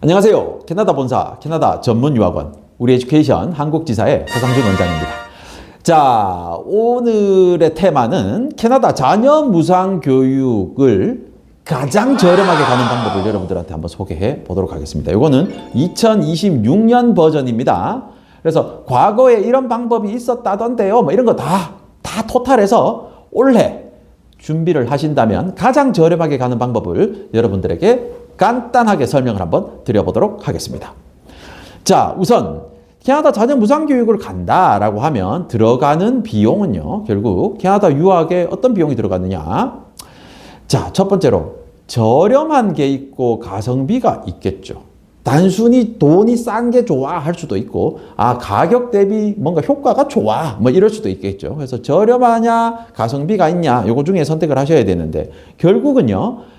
안녕하세요. 캐나다 본사, 캐나다 전문 유학원, 우리 에듀케이션 한국지사의 허상준 원장입니다. 자, 오늘의 테마는 캐나다 자녀 무상 교육을 가장 저렴하게 가는 방법을 여러분들한테 한번 소개해 보도록 하겠습니다. 이거는 2026년 버전입니다. 그래서 과거에 이런 방법이 있었다던데요. 뭐 이런 거 다 토탈해서 올해 준비를 하신다면 가장 저렴하게 가는 방법을 여러분들에게 간단하게 설명을 한번 드려보도록 하겠습니다. 자, 우선 캐나다 자녀 무상 교육을 간다라고 하면 들어가는 비용은요, 결국 캐나다 유학에 어떤 비용이 들어가느냐? 자, 첫 번째로 저렴한 게 있고 가성비가 있겠죠. 단순히 돈이 싼 게 좋아 할 수도 있고, 가격 대비 뭔가 효과가 좋아 뭐 이럴 수도 있겠죠. 그래서 저렴하냐 가성비가 있냐 요거 중에 선택을 하셔야 되는데, 결국은요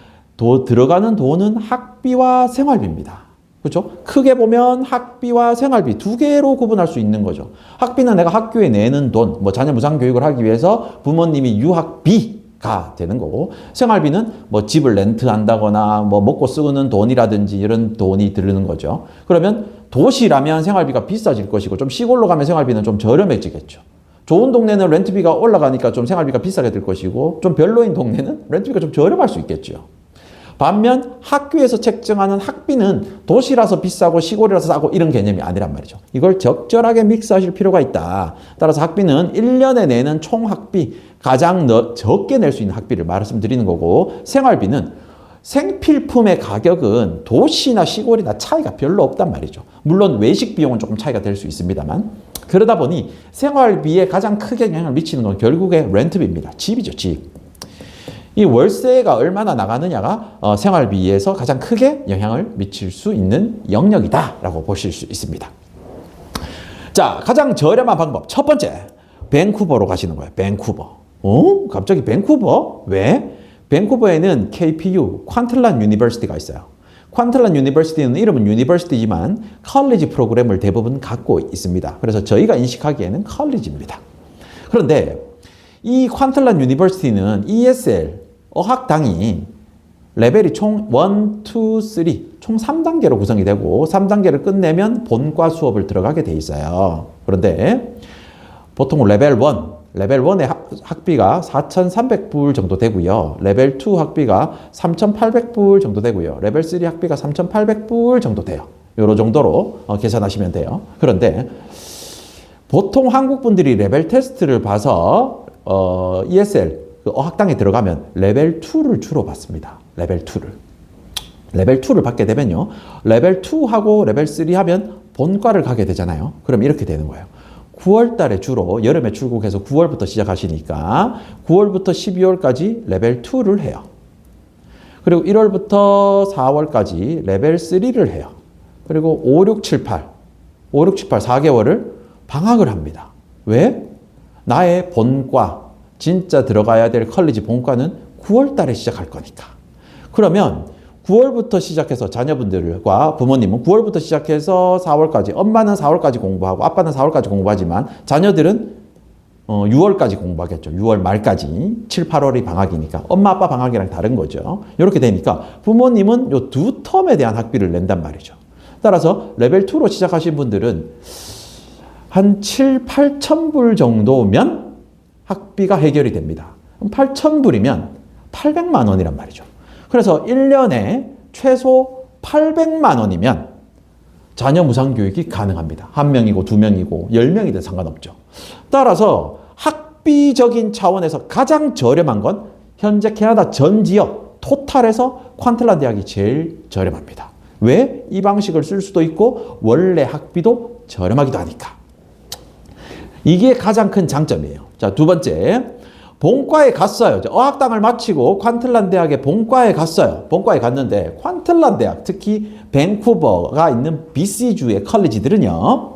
들어가는 돈은 학비와 생활비입니다. 그렇죠? 크게 보면 학비와 생활비 두 개로 구분할 수 있는 거죠. 학비는 내가 학교에 내는 돈, 뭐 자녀 무상 교육을 하기 위해서 부모님이 유학비가 되는 거고, 생활비는 뭐 집을 렌트한다거나 뭐 먹고 쓰는 돈이라든지 이런 돈이 들르는 거죠. 그러면 도시라면 생활비가 비싸질 것이고, 좀 시골로 가면 생활비는 좀 저렴해지겠죠. 좋은 동네는 렌트비가 올라가니까 좀 생활비가 비싸게 될 것이고, 좀 별로인 동네는 렌트비가 좀 저렴할 수 있겠죠. 반면 학교에서 책정하는 학비는 도시라서 비싸고 시골이라서 싸고 이런 개념이 아니란 말이죠. 이걸 적절하게 믹스하실 필요가 있다. 따라서 학비는 1년에 내는 총 학비, 가장 적게 낼 수 있는 학비를 말씀드리는 거고, 생활비는 생필품의 가격은 도시나 시골이나 차이가 별로 없단 말이죠. 물론 외식 비용은 조금 차이가 될 수 있습니다만, 그러다 보니 생활비에 가장 크게 영향을 미치는 건 결국에 렌트비입니다. 집이죠, 집. 이 월세가 얼마나 나가느냐가 생활비에서 가장 크게 영향을 미칠 수 있는 영역이다라고 보실 수 있습니다. 자, 가장 저렴한 방법 첫 번째, 밴쿠버로 가시는 거예요. 밴쿠버. 갑자기 밴쿠버? 왜? 밴쿠버에는 KPU, 퀀틀란 유니버시티가 있어요. 퀀틀란 유니버시티는 이름은 유니버시티지만 컬리지 프로그램을 대부분 갖고 있습니다. 그래서 저희가 인식하기에는 컬리지입니다. 그런데 이 퀀틀란 유니버시티는 ESL 어학당이 레벨이 총 1, 2, 3, 총 3단계로 구성이 되고, 3단계를 끝내면 본과 수업을 들어가게 돼 있어요. 그런데 보통 레벨 1의 학비가 4,300불 정도 되고요. 레벨 2 학비가 3,800불 정도 되고요. 레벨 3 학비가 3,800불 정도 돼요. 요런 정도로 계산하시면 돼요. 그런데 보통 한국 분들이 레벨 테스트를 봐서 ESL 어학당에 들어가면 레벨 2를 주로 받습니다. 레벨 2를 받게 되면요, 레벨 2하고 레벨 3 하면 본과를 가게 되잖아요. 그럼 이렇게 되는 거예요. 9월 달에 주로 여름에 출국해서 9월부터 시작하시니까 9월부터 12월까지 레벨 2를 해요. 그리고 1월부터 4월까지 레벨 3를 해요. 그리고 5, 6, 7, 8 4개월을 방학을 합니다. 왜? 나의 본과, 진짜 들어가야 될 컬리지 본과는 9월 달에 시작할 거니까. 그러면 9월부터 시작해서 자녀분들과 부모님은 9월부터 시작해서 4월까지, 엄마는 4월까지 공부하고 아빠는 4월까지 공부하지만 자녀들은 6월까지 공부하겠죠. 6월 말까지. 7, 8월이 방학이니까. 엄마, 아빠 방학이랑 다른 거죠. 이렇게 되니까 부모님은 요 두 텀에 대한 학비를 낸단 말이죠. 따라서 레벨 2로 시작하신 분들은 한 7, 8천 불 정도면 학비가 해결이 됩니다. 8,000불이면 800만 원이란 말이죠. 그래서 1년에 최소 800만 원이면 자녀 무상 교육이 가능합니다. 1명이고 2명이고 10명이든 상관없죠. 따라서 학비적인 차원에서 가장 저렴한 건 현재 캐나다 전 지역 토탈에서 퀀틀란 대학이 제일 저렴합니다. 왜? 이 방식을 쓸 수도 있고 원래 학비도 저렴하기도 하니까. 이게 가장 큰 장점이에요. 자, 두 번째, 본과에 갔어요. 어학당을 마치고 퀀틀란 대학의 본과에 갔어요. 본과에 갔는데 퀀틀란 대학, 특히 밴쿠버가 있는 BC주의 컬리지들은요,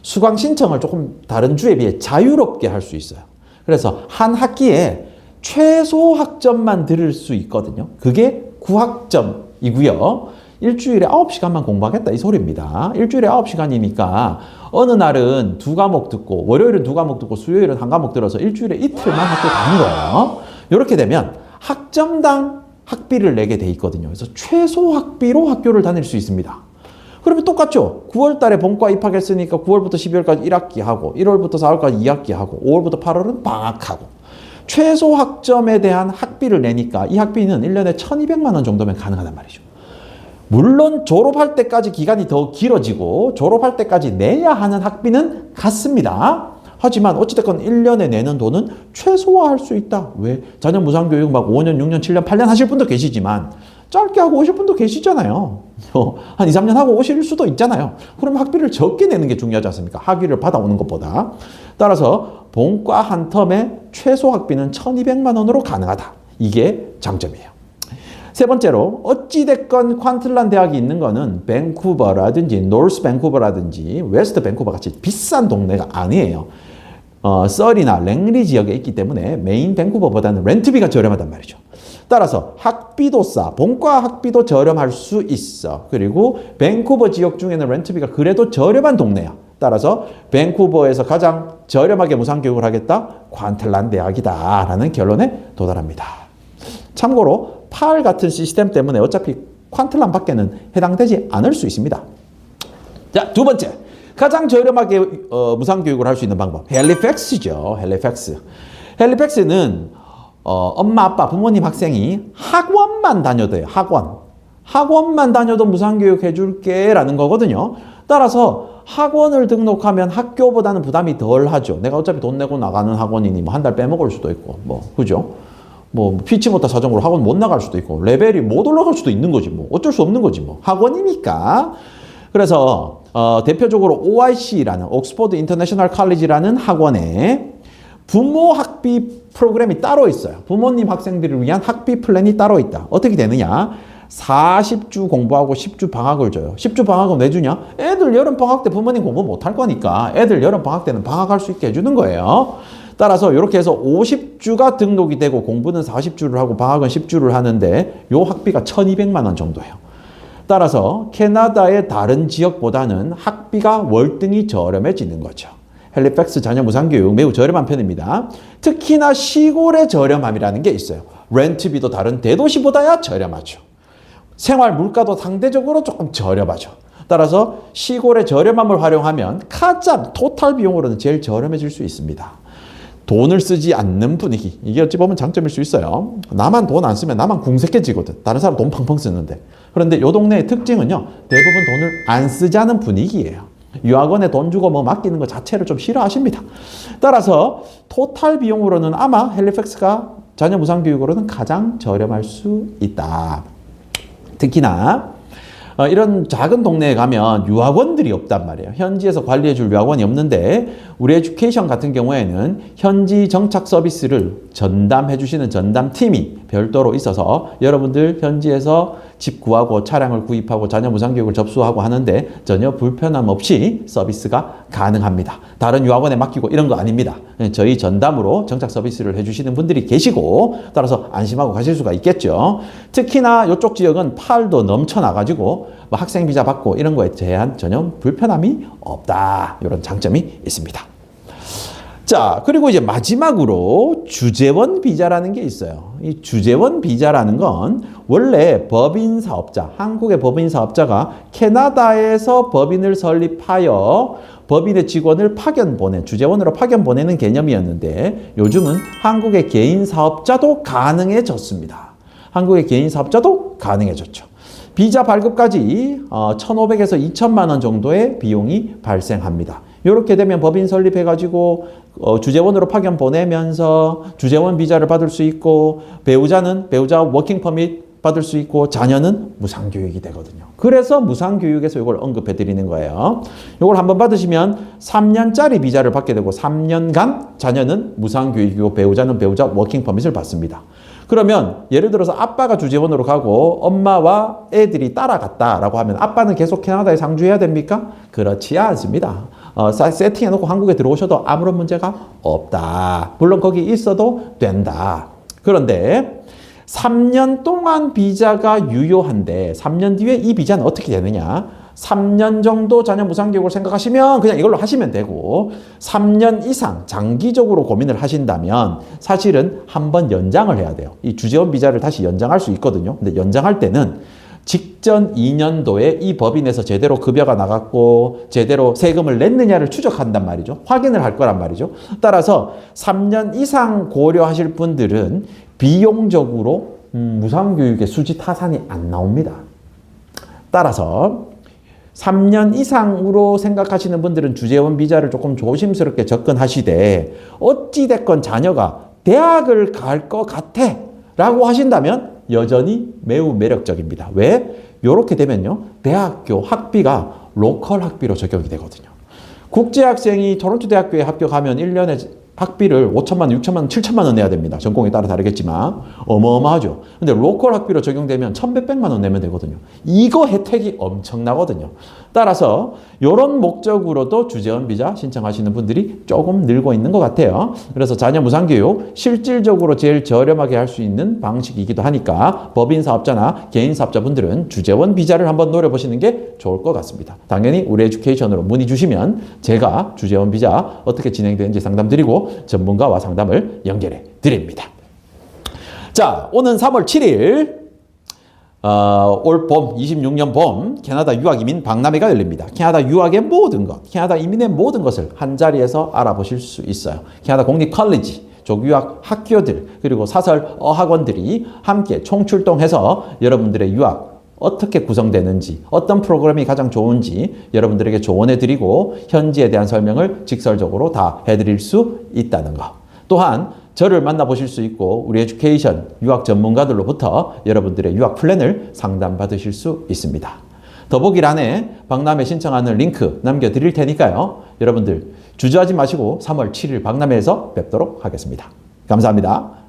수강 신청을 조금 다른 주에 비해 자유롭게 할 수 있어요. 그래서 한 학기에 최소 학점만 들을 수 있거든요. 그게 9학점이고요. 일주일에 9시간만 공부하겠다 이 소리입니다. 일주일에 9시간이니까 어느 날은 2과목 듣고, 월요일은 2과목 듣고, 수요일은 1과목 들어서 일주일에 이틀만 학교 가는 거예요. 이렇게 되면 학점당 학비를 내게 돼 있거든요. 그래서 최소 학비로 학교를 다닐 수 있습니다. 그러면 똑같죠. 9월 달에 본과 입학했으니까 9월부터 12월까지 1학기 하고 1월부터 4월까지 2학기 하고 5월부터 8월은 방학하고 최소 학점에 대한 학비를 내니까 이 학비는 1년에 1,200만 원 정도면 가능하단 말이죠. 물론 졸업할 때까지 기간이 더 길어지고 졸업할 때까지 내야 하는 학비는 같습니다. 하지만 어찌됐건 1년에 내는 돈은 최소화할 수 있다. 왜? 자녀 무상교육 막 5년, 6년, 7년, 8년 하실 분도 계시지만 짧게 하고 오실 분도 계시잖아요. 한 2, 3년 하고 오실 수도 있잖아요. 그럼 학비를 적게 내는 게 중요하지 않습니까? 학위를 받아오는 것보다. 따라서 본과 한 텀에 최소 학비는 1,200만 원으로 가능하다. 이게 장점이에요. 세 번째로 어찌됐건 퀀틀란 대학이 있는 거는 밴쿠버라든지 노스 밴쿠버라든지 웨스트 밴쿠버 같이 비싼 동네가 아니에요. 서리나 랭리 지역에 있기 때문에 메인 밴쿠버보다는 렌트비가 저렴하단 말이죠. 따라서 학비도 싸, 본과 학비도 저렴할 수 있어. 그리고 밴쿠버 지역 중에는 렌트비가 그래도 저렴한 동네야. 따라서 밴쿠버에서 가장 저렴하게 무상교육을 하겠다? 퀀틀란 대학이다 라는 결론에 도달합니다. 참고로 팔 같은 시스템 때문에 어차피 퀀틀란 밖에는 해당되지 않을 수 있습니다. 자, 두 번째. 가장 저렴하게 무상교육을 할 수 있는 방법. 헬리팩스죠. 헬리팩스는 엄마, 아빠, 부모님, 학생이 학원만 다녀도 돼요. 학원만 다녀도 무상교육 해줄게 라는 거거든요. 따라서 학원을 등록하면 학교보다는 부담이 덜 하죠. 내가 어차피 돈 내고 나가는 학원이니 뭐 한 달 빼먹을 수도 있고, 그죠? 피치 못할 사정으로 학원 못 나갈 수도 있고, 레벨이 못 올라갈 수도 있는 거지, 어쩔 수 없는 거지, 학원이니까. 그래서, 대표적으로 OIC라는, 옥스퍼드 인터내셔널 칼리지라는 학원에 부모 학비 프로그램이 따로 있어요. 부모님 학생들을 위한 학비 플랜이 따로 있다. 어떻게 되느냐? 40주 공부하고 10주 방학을 줘요. 10주 방학은 왜 주냐? 애들 여름방학 때 부모님 공부 못할 거니까 애들 여름방학 때는 방학할 수 있게 해주는 거예요. 따라서 이렇게 해서 50주가 등록이 되고 공부는 40주를 하고 방학은 10주를 하는데 요 학비가 1,200만 원 정도예요. 따라서 캐나다의 다른 지역보다는 학비가 월등히 저렴해지는 거죠. 헬리팩스 자녀 무상교육 매우 저렴한 편입니다. 특히나 시골의 저렴함이라는 게 있어요. 렌트비도 다른 대도시보다야 저렴하죠. 생활 물가도 상대적으로 조금 저렴하죠. 따라서 시골의 저렴함을 활용하면 가장 토탈 비용으로는 제일 저렴해질 수 있습니다. 돈을 쓰지 않는 분위기. 이게 어찌 보면 장점일 수 있어요. 나만 돈 안 쓰면 나만 궁색해지거든. 다른 사람 돈 펑펑 쓰는데. 그런데 이 동네의 특징은요. 대부분 돈을 안 쓰자는 분위기예요. 유학원에 돈 주고 맡기는 것 자체를 좀 싫어하십니다. 따라서 토탈 비용으로는 아마 헬리팩스가 자녀 무상교육으로는 가장 저렴할 수 있다. 특히나 이런 작은 동네에 가면 유학원들이 없단 말이에요. 현지에서 관리해줄 유학원이 없는데 우리 에듀케이션 같은 경우에는 현지 정착 서비스를 전담해주시는 전담팀이 별도로 있어서 여러분들 현지에서 집 구하고 차량을 구입하고 자녀 무상교육을 접수하고 하는데 전혀 불편함 없이 서비스가 가능합니다. 다른 유학원에 맡기고 이런 거 아닙니다. 저희 전담으로 정착 서비스를 해주시는 분들이 계시고 따라서 안심하고 가실 수가 있겠죠. 특히나 이쪽 지역은 팔도 넘쳐나가지고 학생 비자 받고 이런 거에 대한 전혀 불편함이 없다. 이런 장점이 있습니다. 자, 그리고 이제 마지막으로 주재원 비자라는 게 있어요. 이 주재원 비자라는 건 원래 법인 사업자, 한국의 법인 사업자가 캐나다에서 법인을 설립하여 법인의 직원을 주재원으로 파견 보내는 개념이었는데 요즘은 한국의 개인 사업자도 가능해졌습니다. 한국의 개인 사업자도 가능해졌죠. 비자 발급까지 1,500에서 2,000만 원 정도의 비용이 발생합니다. 이렇게 되면 법인 설립해가지고 주재원으로 파견 보내면서 주재원 비자를 받을 수 있고 배우자는 배우자 워킹 퍼밋 받을 수 있고 자녀는 무상교육이 되거든요. 그래서 무상교육에서 이걸 언급해 드리는 거예요. 이걸 한번 받으시면 3년짜리 비자를 받게 되고 3년간 자녀는 무상교육이고 배우자는 배우자 워킹 퍼밋을 받습니다. 그러면 예를 들어서 아빠가 주재원으로 가고 엄마와 애들이 따라갔다라고 하면 아빠는 계속 캐나다에 상주해야 됩니까? 그렇지 않습니다. 세팅해놓고 한국에 들어오셔도 아무런 문제가 없다. 물론 거기 있어도 된다. 그런데 3년 동안 비자가 유효한데 3년 뒤에 이 비자는 어떻게 되느냐? 3년 정도 자녀 무상교육을 생각하시면 그냥 이걸로 하시면 되고 3년 이상 장기적으로 고민을 하신다면 사실은 한번 연장을 해야 돼요. 이 주재원 비자를 다시 연장할 수 있거든요. 근데 연장할 때는 직전 2년도에 이 법인에서 제대로 급여가 나갔고 제대로 세금을 냈느냐를 추적한단 말이죠. 확인을 할 거란 말이죠. 따라서 3년 이상 고려하실 분들은 비용적으로 무상교육의 수지 타산이 안 나옵니다. 따라서 3년 이상으로 생각하시는 분들은 주재원 비자를 조금 조심스럽게 접근하시되 어찌됐건 자녀가 대학을 갈 것 같아 라고 하신다면 여전히 매우 매력적입니다. 왜? 이렇게 되면요. 대학교 학비가 로컬 학비로 적용이 되거든요. 국제학생이 토론토 대학교에 합격하면 1년에 학비를 5천만 원, 6천만 원, 7천만 원 내야 됩니다. 전공에 따라 다르겠지만 어마어마하죠. 근데 로컬 학비로 적용되면 1,100만 원 내면 되거든요. 이거 혜택이 엄청나거든요. 따라서 이런 목적으로도 주재원 비자 신청하시는 분들이 조금 늘고 있는 것 같아요. 그래서 자녀 무상교육 실질적으로 제일 저렴하게 할 수 있는 방식이기도 하니까 법인 사업자나 개인 사업자분들은 주재원 비자를 한번 노려보시는 게 좋을 것 같습니다. 당연히 우리 에듀케이션으로 문의 주시면 제가 주재원 비자 어떻게 진행되는지 상담드리고 전문가와 상담을 연결해 드립니다. 자, 오는 3월 7일 올 봄, 26년 봄 캐나다 유학 이민 박람회가 열립니다. 캐나다 유학의 모든 것, 캐나다 이민의 모든 것을 한자리에서 알아보실 수 있어요. 캐나다 공립 컬리지, 조교학 학교들, 그리고 사설 어학원들이 함께 총출동해서 여러분들의 유학 어떻게 구성되는지, 어떤 프로그램이 가장 좋은지 여러분들에게 조언해드리고 현지에 대한 설명을 직설적으로 다 해드릴 수 있다는 것. 또한 저를 만나보실 수 있고 우리 에듀케이션 유학 전문가들로부터 여러분들의 유학 플랜을 상담받으실 수 있습니다. 더보기란에 박람회 신청하는 링크 남겨드릴 테니까요. 여러분들 주저하지 마시고 3월 7일 박람회에서 뵙도록 하겠습니다. 감사합니다.